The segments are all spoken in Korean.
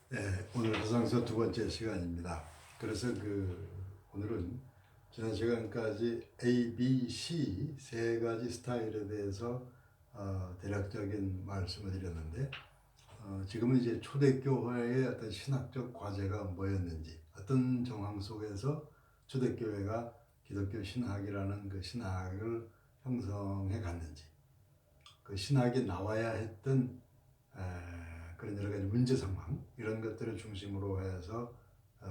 네, 오늘 화상서 두 번째 시간입니다. 그래서 오늘은 지난 시간까지 A, B, C 세 가지 스타일에 대해서 대략적인 말씀을 드렸는데 지금은 이제 초대교회의 어떤 신학적 과제가 뭐였는지, 어떤 정황 속에서 초대교회가 기독교 신학이라는 그 신학을 형성해 갔는지, 그 신학이 나와야 했던 그런 여러 가지 문제 상황 이런 것들을 중심으로 해서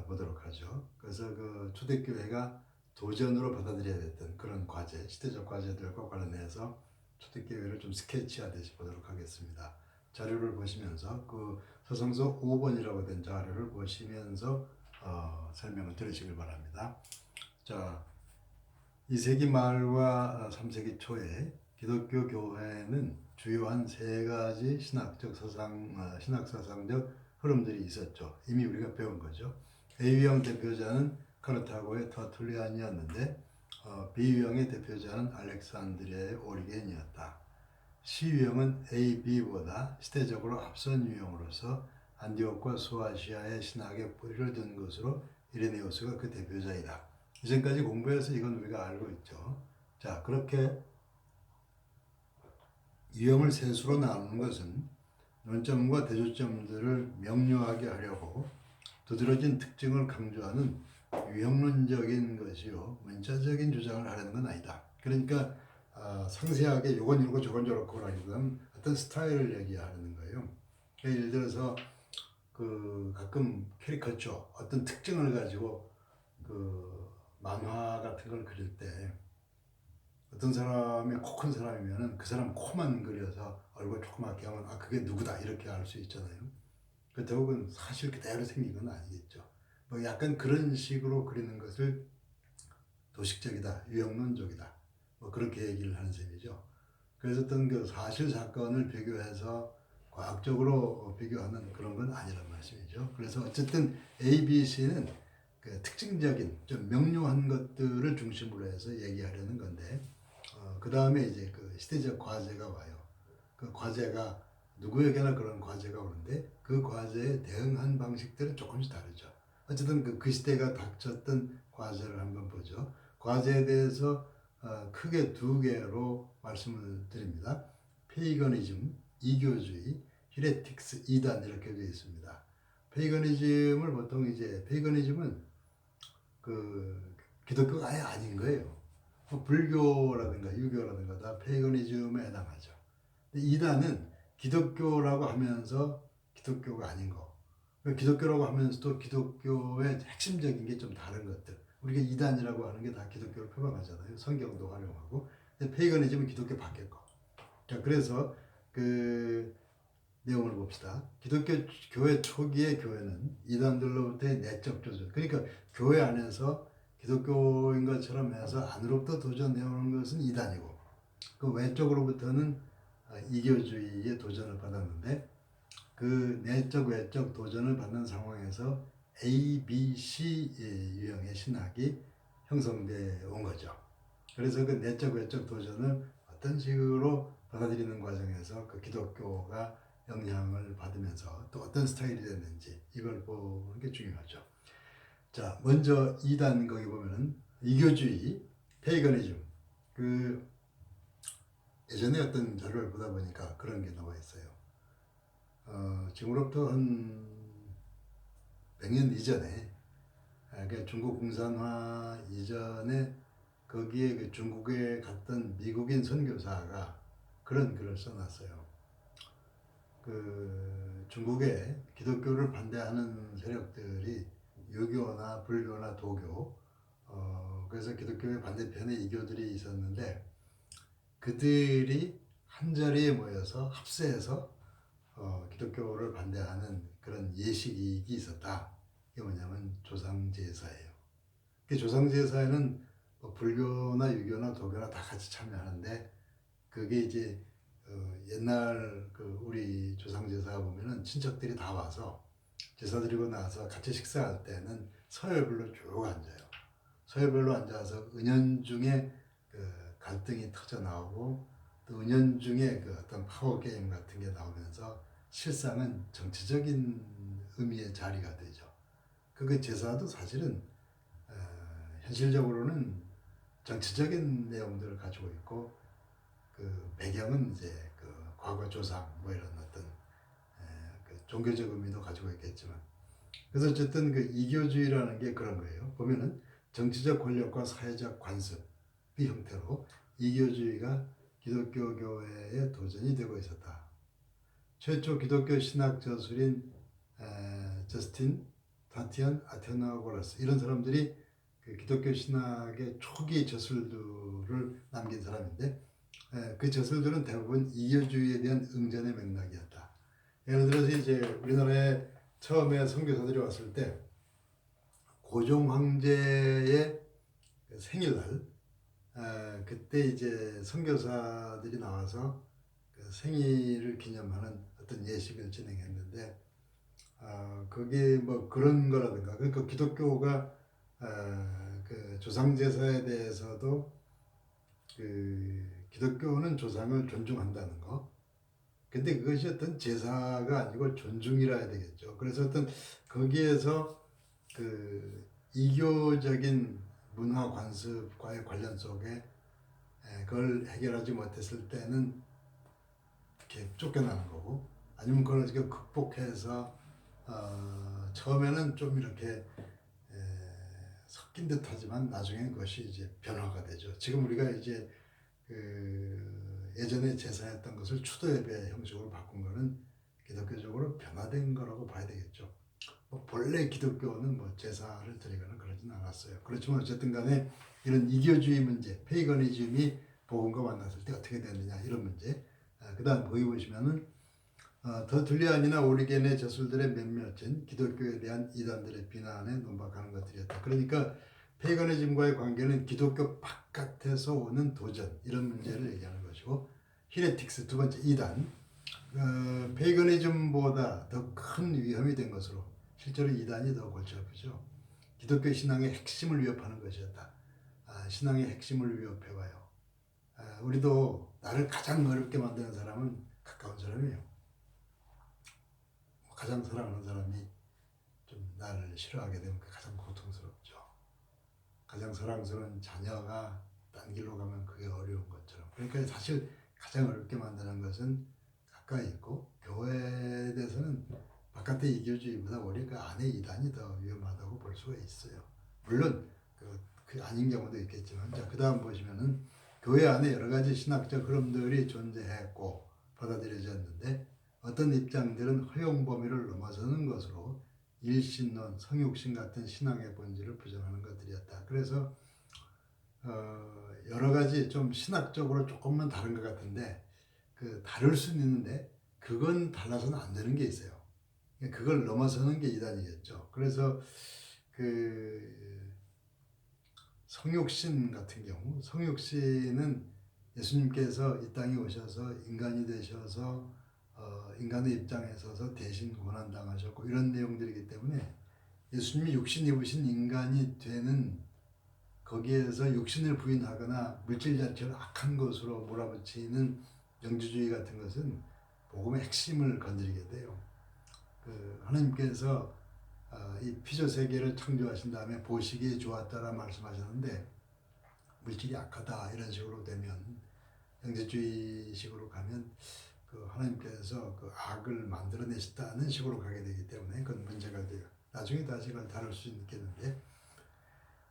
보도록 하죠. 그래서 그 초대교회가 도전으로 받아들여야 됐던 그런 과제, 시대적 과제들과 관련해서 초대교회를 좀 스케치하듯이 보도록 하겠습니다. 자료를 보시면서 그 서성서 5번이라고 된 자료를 보시면서 설명을 들으시길 바랍니다. 자, 2세기 말과 3세기 초에 기독교 교회는 주요한 세 가지 신학사상적 흐름들이 있었죠. 이미 우리가 배운 거죠. A유형 대표자는 카르타고의 터툴리안이었는데 B유형의 대표자는 알렉산드리아의 오리겐이었다. C유형은 A, B보다 시대적으로 앞선 유형으로서 안디옥과 소아시아의 신학의 뿌리를 둔 것으로 이레네우스가 그 대표자이다. 이전까지 공부해서 이건 우리가 알고 있죠. 자, 그렇게 유형을 세 수로 나누는 것은 논점과 대조점들을 명료하게 하려고 두드러진 특징을 강조하는 유형론적인 것이요 문자적인 주장을 하려는 건 아니다. 그러니까 상세하게 이건 이러고 저건 저렇고라기보다는 어떤 스타일을 얘기하는 거예요. 그러니까 예를 들어서 가끔 캐리커처 어떤 특징을 가지고 만화 같은 걸 그릴 때 어떤 사람이 코 큰 사람이면은 그 사람 코만 그려서 얼굴 조그맣게 하면 그게 누구다 이렇게 알 수 있잖아요. 그렇다고 그건 사실 그대로 생긴 건 아니겠죠. 뭐 약간 그런 식으로 그리는 것을 도식적이다, 유형론적이다, 뭐 그렇게 얘기를 하는 셈이죠. 그래서 어떤 그 사실 사건을 비교해서 과학적으로 비교하는 그런 건 아니란 말씀이죠. 그래서 어쨌든 A, B, C는 그 특징적인 좀 명료한 것들을 중심으로 해서 얘기하려는 건데 그 다음에 이제 그 시대적 과제가 와요. 그 과제가 누구에게나 그런 과제가 오는데 그 과제에 대응한 방식들은 조금씩 다르죠. 어쨌든 그 시대가 닥쳤던 과제를 한번 보죠. 과제에 대해서 크게 두 개로 말씀을 드립니다. 페이거니즘, 이교주의, 히레틱스, 이단 이렇게 되어 있습니다. 페이거니즘을 보통 이제 페이거니즘은 기독교가 아예 아닌 거예요. 불교라든가 유교라든가 다 페이거니즘에 해당하죠. 이단은 기독교라고 하면서 기독교가 아닌 거. 기독교라고 하면서도 기독교의 핵심적인 게 좀 다른 것들. 우리가 이단이라고 하는 게 다 기독교를 표방하잖아요. 성경도 활용하고. 근데 페이거니즘은 기독교 밖의 거. 자, 그래서 그 내용을 봅시다. 기독교 교회 초기의 교회는 이단들로부터의 내적 조절. 그러니까 교회 안에서 기독교인 것처럼 해서 안으로부터 도전해오는 것은 이단이고 그 외적으로부터는 이교주의의 도전을 받았는데 그 내적 외적 도전을 받는 상황에서 A, B, C 유형의 신학이 형성되어 온 거죠. 그래서 그 내적 외적 도전을 어떤 식으로 받아들이는 과정에서 그 기독교가 영향을 받으면서 또 어떤 스타일이 됐는지 이걸 보는 게 중요하죠. 자, 먼저 2단 거기 보면은 이교주의, 페이거니즘. 예전에 어떤 자료를 보다 보니까 그런 게 나와 있어요. 지금으로부터 한 100년 이전에, 그러니까 중국 공산화 이전에 거기에 그 중국에 갔던 미국인 선교사가 그런 글을 써놨어요. 중국에 기독교를 반대하는 세력들이 유교나 불교나 도교, 그래서 기독교의 반대편에 이교들이 있었는데 그들이 한자리에 모여서 합세해서 기독교를 반대하는 그런 예식이 있었다. 이게 뭐냐면 조상제사예요. 그 조상제사에는 뭐 불교나 유교나 도교나 다 같이 참여하는데 그게 이제 옛날 우리 조상제사 보면은 친척들이 다 와서 제사 드리고 나서 같이 식사할 때는 서열별로 쭉 앉아요. 서열별로 앉아서 은연중에 갈등이 터져 나오고 또 은연중에 어떤 파워 게임 같은 게 나오면서 실상은 정치적인 의미의 자리가 되죠. 그 제사도 사실은 현실적으로는 정치적인 내용들을 가지고 있고 그 배경은 이제 그 과거 조상 뭐 이런 어떤 그 종교적 의미도 가지고 있겠지만 그래서 어쨌든 그 이교주의라는 게 그런 거예요. 보면은 정치적 권력과 사회적 관습의 형태로 이교주의가 기독교 교회의 도전이 되고 있었다. 최초 기독교 신학 저술인 저스틴 타티안 아테나고라스 이런 사람들이 그 기독교 신학의 초기 저술들을 남긴 사람인데 그 저술들은 대부분 이교주의에 대한 응전의 맥락이었다. 예를 들어서 이제 우리나라에 처음에 선교사들이 왔을 때 고종 황제의 생일날 그때 이제 선교사들이 나와서 그 생일을 기념하는 어떤 예식을 진행했는데 그게 뭐 그런 거라든가 그러니까 기독교가 그 조상 제사에 대해서도 그 기독교는 조상을 존중한다는 거. 근데 그것이 어떤 제사가 아니고 존중이라 해야 되겠죠. 그래서 어떤 거기에서 그 이교적인 문화 관습과의 관련 속에 그걸 해결하지 못했을 때는 이렇게 쫓겨나는 거고 아니면 그걸 어떻게 극복해서 처음에는 좀 이렇게 섞인 듯 하지만 나중엔 그것이 이제 변화가 되죠. 지금 우리가 이제 그 예전에 제사했던 것을 추도 예배 형식으로 바꾼 거는 기독교적으로 변화된 거라고 봐야 되겠죠. 뭐 본래 기독교는 뭐 제사를 드리거나 그러진 않았어요. 그렇지만 어쨌든 간에 이런 이교주의 문제, 페이거니즘이 복음과 만났을 때 어떻게 되느냐 이런 문제. 그 다음 거기 보시면은 더툴리안이나 오리겐의 저술들의 몇몇은 기독교에 대한 이단들의 비난에 논박하는 것들이었다. 그러니까 페이거니즘과의 관계는 기독교 바깥에서 오는 도전 이런 문제를 얘기하는 것이고 히레틱스 두 번째 이단 페이거니즘보다 더 큰 위험이 된 것으로 실제로 이단이 더 골치 아프죠. 기독교 신앙의 핵심을 위협하는 것이었다. 신앙의 핵심을 위협해와요. 우리도 나를 가장 어렵게 만드는 사람은 가까운 사람이에요. 가장 사랑하는 사람이 좀 나를 싫어하게 되면 그게 가장 고통스럽죠. 가장 사랑스러운 자녀가 딴 길로 가면 그게 어려운 것처럼. 그러니까 사실 가장 어렵게 만드는 것은 가까이 있고 교회에 대해서는 바깥의 이교주의보다 오히려 그 안에 이단이 더 위험하다고 볼 수가 있어요. 물론 그 아닌 경우도 있겠지만 자, 그 다음 보시면은 교회 안에 여러 가지 신학적 흐름들이 존재했고 받아들여졌는데 어떤 입장들은 허용 범위를 넘어서는 것으로 일신론, 성육신 같은 신앙의 본질을 부정하는 것들이었다. 그래서 여러 가지 좀 신학적으로 조금만 다른 것 같은데 그 다를 수는 있는데 그건 달라서는 안 되는 게 있어요. 그걸 넘어서는 게 이단이겠죠. 그래서 그 성육신 같은 경우 성육신은 예수님께서 이 땅에 오셔서 인간이 되셔서 인간의 입장에 서서 대신 고난당하셨고 이런 내용들이기 때문에 예수님이 육신 입으신 인간이 되는 거기에서 육신을 부인하거나 물질 자체를 악한 것으로 몰아붙이는 영주주의 같은 것은 복음의 핵심을 건드리게 돼요. 그 하나님께서 이 피조 세계를 창조하신 다음에 보시기에 좋았다라 말씀하셨는데 물질이 악하다 이런 식으로 되면 영재주의식으로 가면 그 하나님께서 그 악을 만들어내셨다는 식으로 가게 되기 때문에 그건 문제가 돼요. 나중에 다시 그걸 다룰 수 있겠는데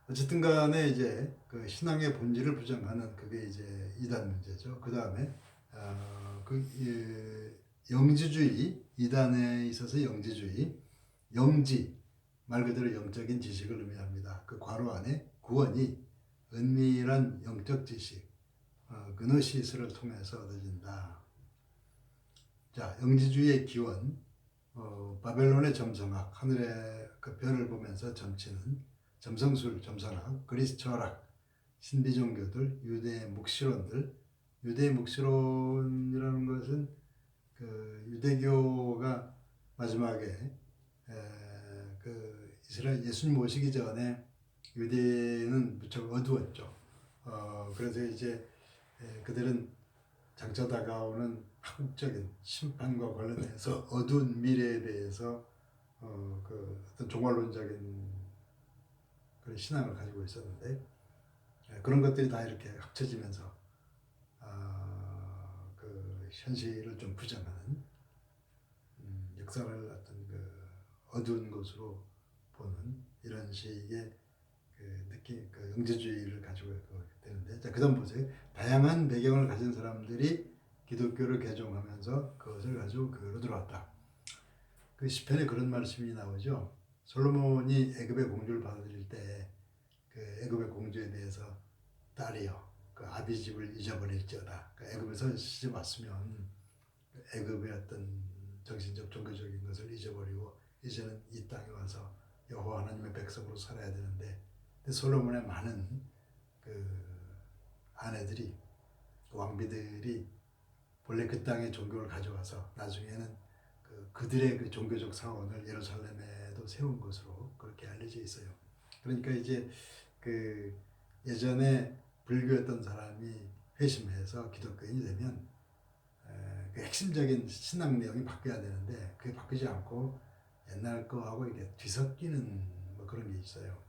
어쨌든 간에 이제 그 신앙의 본질을 부정하는 그게 이제 이단 문제죠. 그 다음에 영지주의 이단에 있어서 영지주의 영지 말 그대로 영적인 지식을 의미합니다. 그 괄호 안에 구원이 은밀한 영적 지식 그노시스를 통해서 얻어진다. 자, 영지주의의 기원 바벨론의 점성학 하늘의 그 별을 보면서 점치는 점성술 점성학 그리스 철학 신비 종교들 유대의 묵시론들 유대의 묵시론이라는 것은 그 유대교가 마지막에 그 이스라엘 예수님 오시기 전에 유대는 무척 어두웠죠. 그래서 이제 그들은 장차 다가오는 한국적인 심판과 관련해서 어두운 미래에 대해서 그 어떤 종말론적인 그런 신앙을 가지고 있었는데 그런 것들이 다 이렇게 합쳐지면서 그 현실을 좀 부정하는 역사를 어떤 그 어두운 것으로 보는 이런 식의 그 느낌, 그 영재주의를 가지고 되는데, 자, 그다음 보세요. 다양한 배경을 가진 사람들이 기독교를 개종하면서 그것을 가지고 교회로 들어왔다. 그 시편에 그런 말씀이 나오죠. 솔로몬이 애굽의 공주를 받아들일 때 그 애굽의 공주에 대해서 딸이여, 그 아비 집을 잊어버릴지어다. 그 애굽에서 시집 왔으면 애굽의 어떤 정신적 종교적인 것을 잊어버리고 이제는 이 땅에 와서 여호와 하나님의 백성으로 살아야 되는데, 솔로몬의 많은 그 아내들이, 그 왕비들이 본래 그 땅의 종교를 가져와서 나중에는 그들의 그 종교적 사원을 예루살렘에도 세운 것으로 그렇게 알려져 있어요. 그러니까 이제 그 예전에 불교였던 사람이 회심해서 기독교인이 되면 그 핵심적인 신앙 내용이 바뀌어야 되는데 그게 바뀌지 않고 옛날 거하고 이게 뒤섞이는 뭐 그런 게 있어요.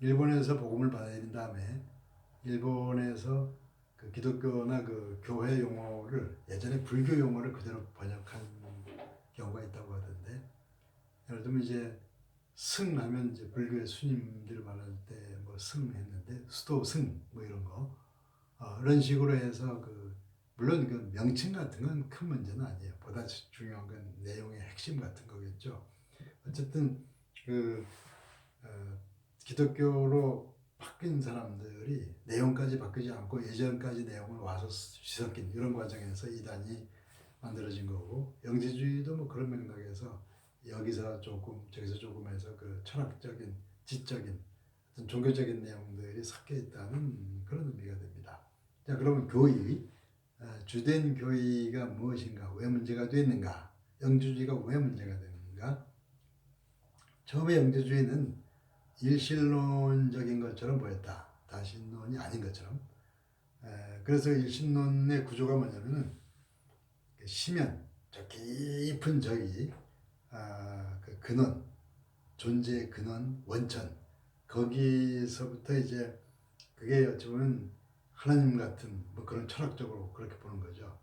일본에서 복음을 받아들인 다음에 일본에서 그 기독교나 그 교회 용어를 예전에 불교 용어를 그대로 번역한 경우가 있다고 하던데, 예를 들면 이제 승하면 이제 불교의 스님들 말할 때 뭐 승했는데 수도 승 뭐 이런 거 이런 식으로 해서 그 물론 그 명칭 같은 건 큰 문제는 아니에요. 보다 중요한 건 내용의 핵심 같은 거겠죠. 어쨌든 그 기독교로 바뀐 사람들이 내용까지 바뀌지 않고 예전까지 내용을 와서 뒤섞인 이런 과정에서 이단이 만들어진 거고, 영지주의도 뭐 그런 맥락에서 여기서 조금 저기서 조금 해서 그 철학적인 지적인 어떤 종교적인 내용들이 섞여 있다는 그런 의미가 됩니다. 자, 그러면 교의, 주된 교의가 무엇인가, 왜 문제가 됐는가, 영지주의가 왜 문제가 되는가. 처음에 영지주의는 일신론적인 것처럼 보였다. 다신론이 아닌 것처럼. 그래서 일신론의 구조가 뭐냐면은 심연, 저 깊은 저기 그 근원, 존재의 근원, 원천, 거기서부터 이제 그게 어쩌면 하나님 같은 뭐 그런 철학적으로 그렇게 보는 거죠.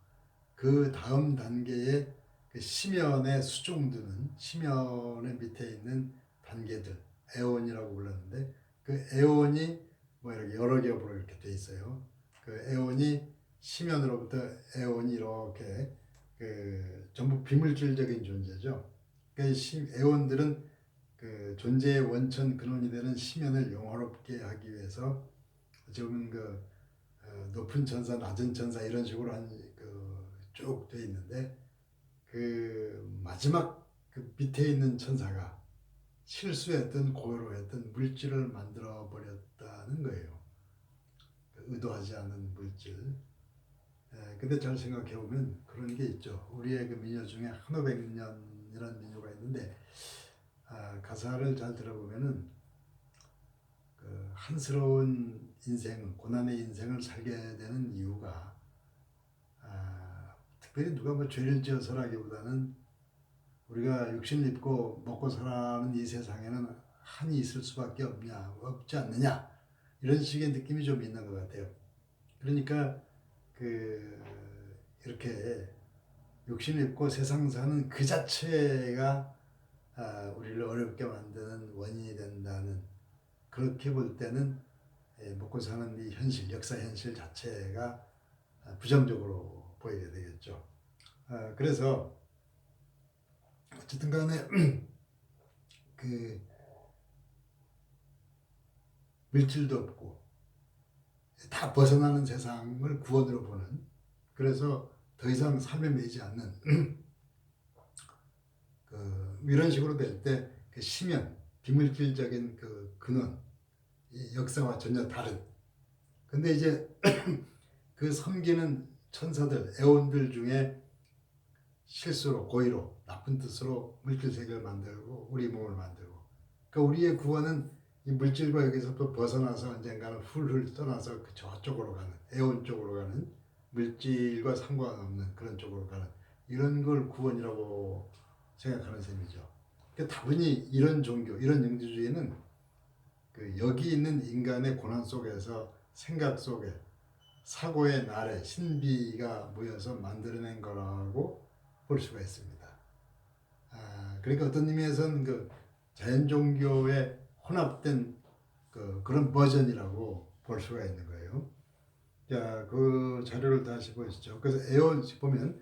그 다음 단계의 그 심연의 수종드는 심연의 밑에 있는 단계들, 에온이라고 불렀는데, 그 에온이 뭐 이렇게 여러 겹으로 이렇게 돼 있어요. 그 에온이 심연으로부터 에온이 이렇게 그 전부 비물질적인 존재죠. 그 에온들은 그 존재의 원천 근원이 되는 심연을 영화롭게 하기 위해서 지금 그 높은 천사, 낮은 천사 이런 식으로 쭉 돼 있는데, 그 마지막 그 밑에 있는 천사가 실수했던 고의로했던 물질을 만들어 버렸다는 거예요. 의도하지 않은 물질. 근데 잘 생각해 보면 그런 게 있죠. 우리의 그 민요 중에 한오백년이라는 민요가 있는데 가사를 잘 들어보면은 그 한스러운 인생, 고난의 인생을 살게 되는 이유가 특별히 누가 뭐 죄를 지어서라기보다는 우리가 육신 입고 먹고 살아가는 이 세상에는 한이 있을 수밖에 없지 않느냐, 이런 식의 느낌이 좀 있는 것 같아요. 그러니까 이렇게 육신 입고 세상 사는 그 자체가 우리를 어렵게 만드는 원인이 된다는, 그렇게 볼 때는 먹고 사는 이 현실, 역사 현실 자체가 부정적으로 보이게 되겠죠. 그래서 어쨌든 간에 그 물질도 없고 다 벗어나는 세상을 구원으로 보는, 그래서 더 이상 삶에 매이지 않는 이런 식으로 될 때 그 심연, 비물질적인 그 근원, 역사와 전혀 다른. 근데 이제 그 섬기는 천사들, 에온들 중에 실수로, 고의로, 나쁜 뜻으로 물질 세계를 만들고 우리 몸을 만들고, 그러니까 우리의 구원은 이 물질과 여기서부터 벗어나서 언젠가는 훌훌 떠나서 그 저쪽으로 가는, 에온 쪽으로 가는, 물질과 상관없는 그런 쪽으로 가는, 이런 걸 구원이라고 생각하는 셈이죠. 다분히 이런 종교, 이런 영지주의는 그 여기 있는 인간의 고난 속에서 생각 속에 사고의 날에 신비가 모여서 만들어낸 거라고 볼 수가 있습니다. 그러니까 어떤 의미에서는 그 자연 종교의 혼합된 그런 버전이라고 볼 수가 있는 거예요. 자, 그 자료를 다시 보시죠. 그래서 보면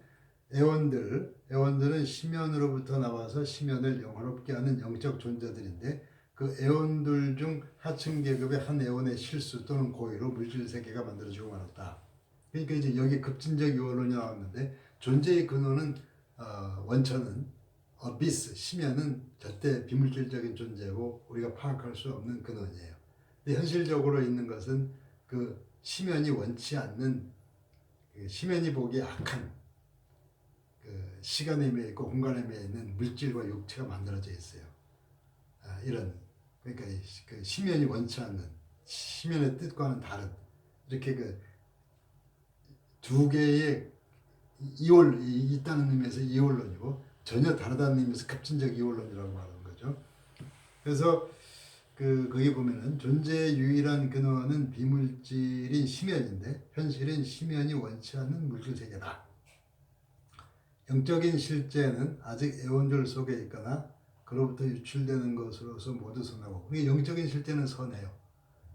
애원들은 심연으로부터 나와서 심연을 영화롭게 하는 영적 존재들인데 그 애원들 중 하층 계급의 한 애원의 실수 또는 고의로 물질 세계가 만들어지고 말았다. 그러니까 이제 여기 급진적 유언론이 나왔는데 존재의 근원은 원천은 어비스 심연은 절대 비물질적인 존재고 우리가 파악할 수 없는 근원이에요. 근데 현실적으로 있는 것은 그 심연이 원치 않는 심연이 보기에 악한 그 시간에 매여 있고 공간에 매여 있는 물질과 육체가 만들어져 있어요. 이런 그러니까 그 심연이 원치 않는 심연의 뜻과는 다른 이렇게 그 두 개의 있다는 의미에서 이원론이고 전혀 다르다는 의미에서 급진적 이원론이라고 말하는 거죠. 그래서 거기 보면은 존재의 유일한 근원은 비물질인 심연인데 현실은 심연이 원치 않는 물질 세계다. 영적인 실제는 아직 애원들 속에 있거나 그로부터 유출되는 것으로서 모두 선하고 영적인 실제는 선해요.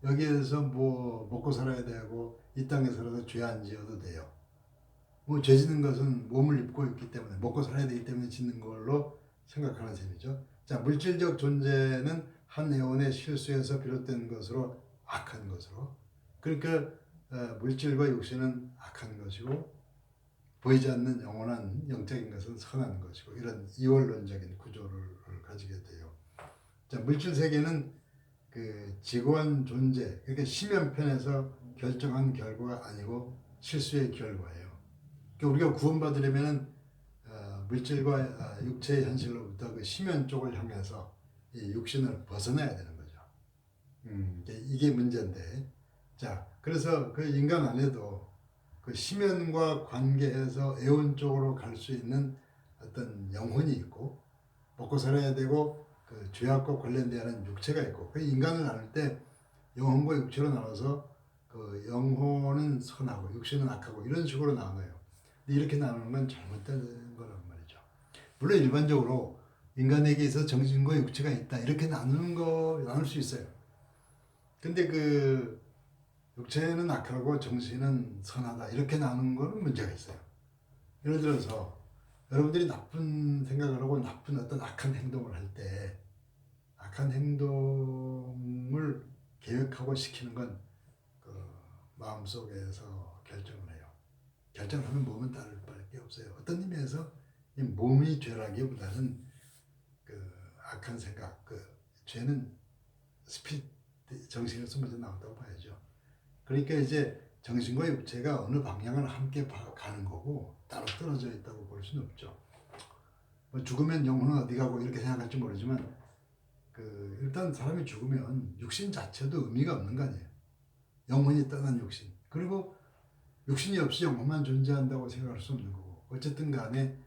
여기에서 뭐 먹고 살아야 되고 이 땅에 살아서 죄 안 지어도 돼요. 뭐 죄 짓는 것은 몸을 입고 있기 때문에 먹고 살아야 되기 때문에 짓는 걸로 생각하는 셈이죠. 자, 물질적 존재는 한 애원의 실수에서 비롯된 것으로 악한 것으로 그러니까 물질과 육신은 악한 것이고 보이지 않는 영원한 영적인 것은 선한 것이고 이런 이원론적인 구조를 가지게 돼요. 자, 물질 세계는 그 지고한 존재, 그러니까 심연편에서 결정한 결과가 아니고 실수의 결과예요. 그러니까 우리가 구원받으려면은 물질과 육체의 현실로부터 그 심연 쪽을 향해서 이 육신을 벗어나야 되는 거죠. 이게 문제인데, 자, 그래서 그 인간 안에도 그 심연과 관계해서 애원 쪽으로 갈 수 있는 어떤 영혼이 있고 먹고 살아야 되고 그 죄악과 관련되는 육체가 있고 그 인간을 나눌 때 영혼과 육체로 나눠서 그 영혼은 선하고 육신은 악하고 이런 식으로 나눠요. 근데 이렇게 나누는 건 잘못된 거란 말이죠. 물론 일반적으로 인간에게 있어 정신과 육체가 있다 이렇게 나눌 수 있어요. 근데 그 육체는 악하고 정신은 선하다 이렇게 나누는 거는 문제가 있어요. 예를 들어서 여러분들이 나쁜 생각을 하고 나쁜 어떤 악한 행동을 할 때 악한 행동을 계획하고 시키는 건 그 마음속에서 결정을 해요. 결정하면 몸은 따를 수밖에 없어요. 어떤 의미에서 이 몸이 죄라기보다는 그 악한 생각, 그 죄는 정신에서 먼저 나온다고 봐야죠. 그러니까 이제 정신과 육체가 어느 방향을 함께 가는 거고 따로 떨어져 있다고 볼 수는 없죠. 뭐 죽으면 영혼은 어디 가고 이렇게 생각할지 모르지만 일단 사람이 죽으면 육신 자체도 의미가 없는 거 아니에요. 영혼이 떠난 육신. 그리고 육신이 없이 영혼만 존재한다고 생각할 수 없는 거고 어쨌든 간에